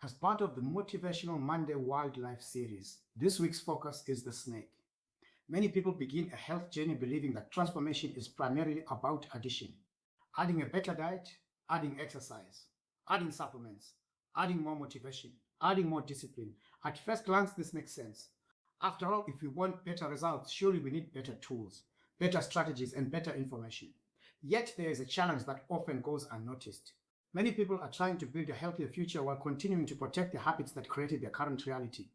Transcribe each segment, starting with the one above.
As part of the Motivational Monday Wildlife series, this week's focus is the snake. Many people begin a health journey believing that transformation is primarily about addition. Adding a better diet, adding exercise, adding supplements, adding more motivation, adding more discipline. At first glance, this makes sense. After all, if we want better results, surely we need better tools, better strategies, and better information. Yet there is a challenge that often goes unnoticed. Many people are trying to build a healthier future while continuing to protect the habits that created their current reality.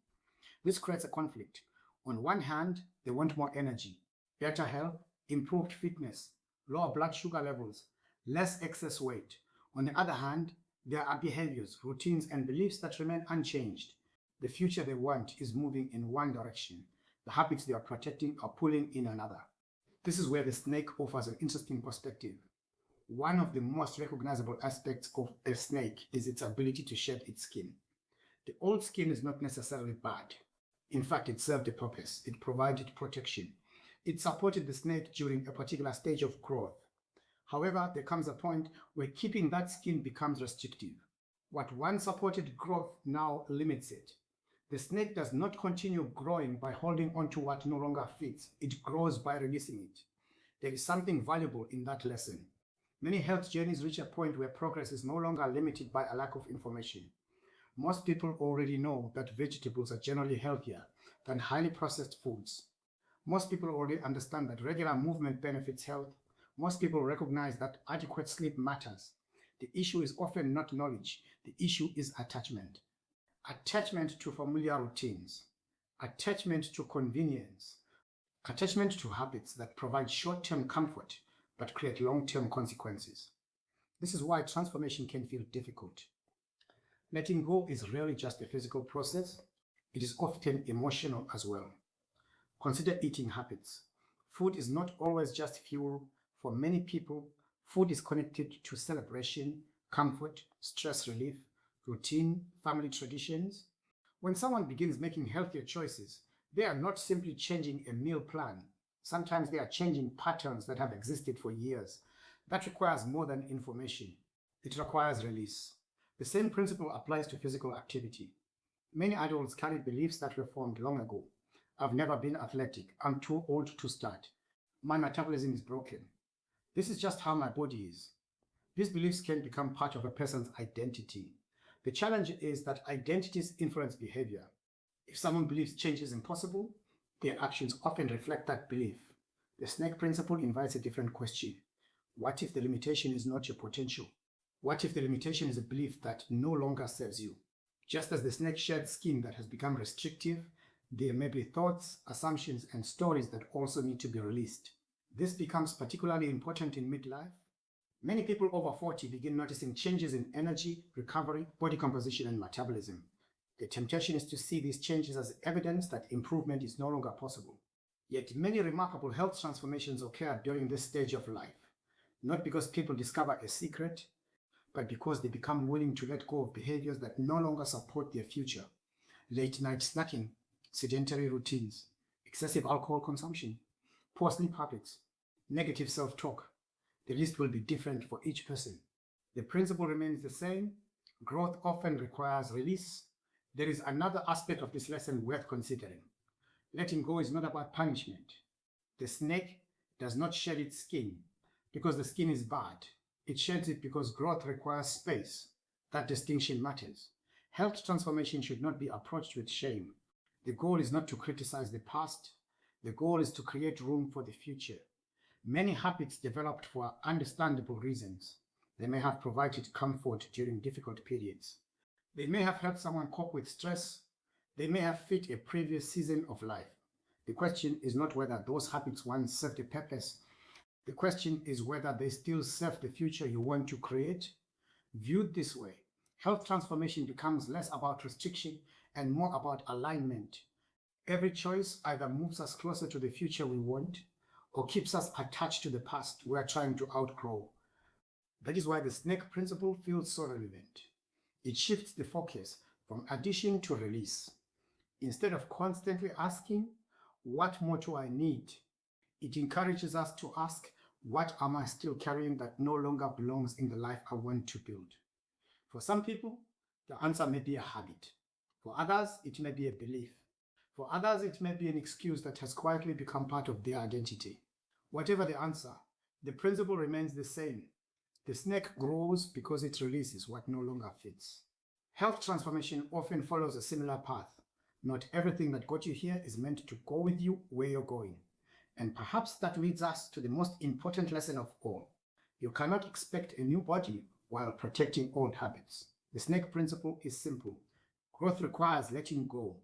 This creates a conflict. On one hand, they want more energy, better health, improved fitness, lower blood sugar levels, less excess weight. On the other hand, there are behaviors, routines, and beliefs that remain unchanged. The future they want is moving in one direction. The habits they are protecting are pulling in another. This is where the snake offers an interesting perspective. One of the most recognizable aspects of a snake is its ability to shed its skin. The old skin is not necessarily bad. In fact, it served a purpose. It provided protection. It supported the snake during a particular stage of growth. However, there comes a point where keeping that skin becomes restrictive. What once supported growth now limits it. The snake does not continue growing by holding on to what no longer fits. It grows by releasing it. There is something valuable in that lesson. Many health journeys reach a point where progress is no longer limited by a lack of information. Most people already know that vegetables are generally healthier than highly processed foods. Most people already understand that regular movement benefits health. Most people recognize that adequate sleep matters. The issue is often not knowledge. The issue is attachment. Attachment to familiar routines. Attachment to convenience. Attachment to habits that provide short-term comfort but create long-term consequences. This is why transformation can feel difficult. Letting go is rarely just a physical process. It is often emotional as well. Consider eating habits. Food is not always just fuel. For many people, food is connected to celebration, comfort, stress relief, routine, family traditions. When someone begins making healthier choices, they are not simply changing a meal plan. Sometimes they are changing patterns that have existed for years. That requires more than information. It requires release. The same principle applies to physical activity. Many adults carry beliefs that were formed long ago. I've never been athletic. I'm too old to start. My metabolism is broken. This is just how my body is. These beliefs can become part of a person's identity. The challenge is that identities influence behavior. If someone believes change is impossible, their actions often reflect that belief. The snake principle invites a different question. What if the limitation is not your potential? What if the limitation is a belief that no longer serves you? Just as the snake shed skin that has become restrictive, there may be thoughts, assumptions, and stories that also need to be released. This becomes particularly important in midlife. Many people over 40 begin noticing changes in energy, recovery, body composition, and metabolism. The temptation is to see these changes as evidence that improvement is no longer possible. Yet many remarkable health transformations occur during this stage of life, not because people discover a secret, but because they become willing to let go of behaviors that no longer support their future. Late night snacking, sedentary routines, excessive alcohol consumption, poor sleep habits, negative self-talk. The list will be different for each person. The principle remains the same. Growth often requires release. There is another aspect of this lesson worth considering. Letting go is not about punishment. The snake does not shed its skin because the skin is bad. It sheds it because growth requires space. That distinction matters. Health transformation should not be approached with shame. The goal is not to criticize the past. The goal is to create room for the future. Many habits developed for understandable reasons. They may have provided comfort during difficult periods. They may have helped someone cope with stress. They may have fit a previous season of life. The question is not whether those habits once served a purpose. The question is whether they still serve the future you want to create. Viewed this way, health transformation becomes less about restriction and more about alignment. Every choice either moves us closer to the future we want or keeps us attached to the past we are trying to outgrow. That is why the snake principle feels so relevant. It shifts the focus from addition to release. Instead of constantly asking, what more do I need? It encourages us to ask, what am I still carrying that no longer belongs in the life I want to build? For some people, The answer may be a habit. For others, it may be a belief. For others, it may be an excuse that has quietly become part of their identity. Whatever the answer, the principle remains the same. The snake grows because it releases what no longer fits. Health transformation often follows a similar path. Not everything that got you here is meant to go with you where you're going. And perhaps that leads us to the most important lesson of all. You cannot expect a new body while protecting old habits. The snake principle is simple. Growth requires letting go,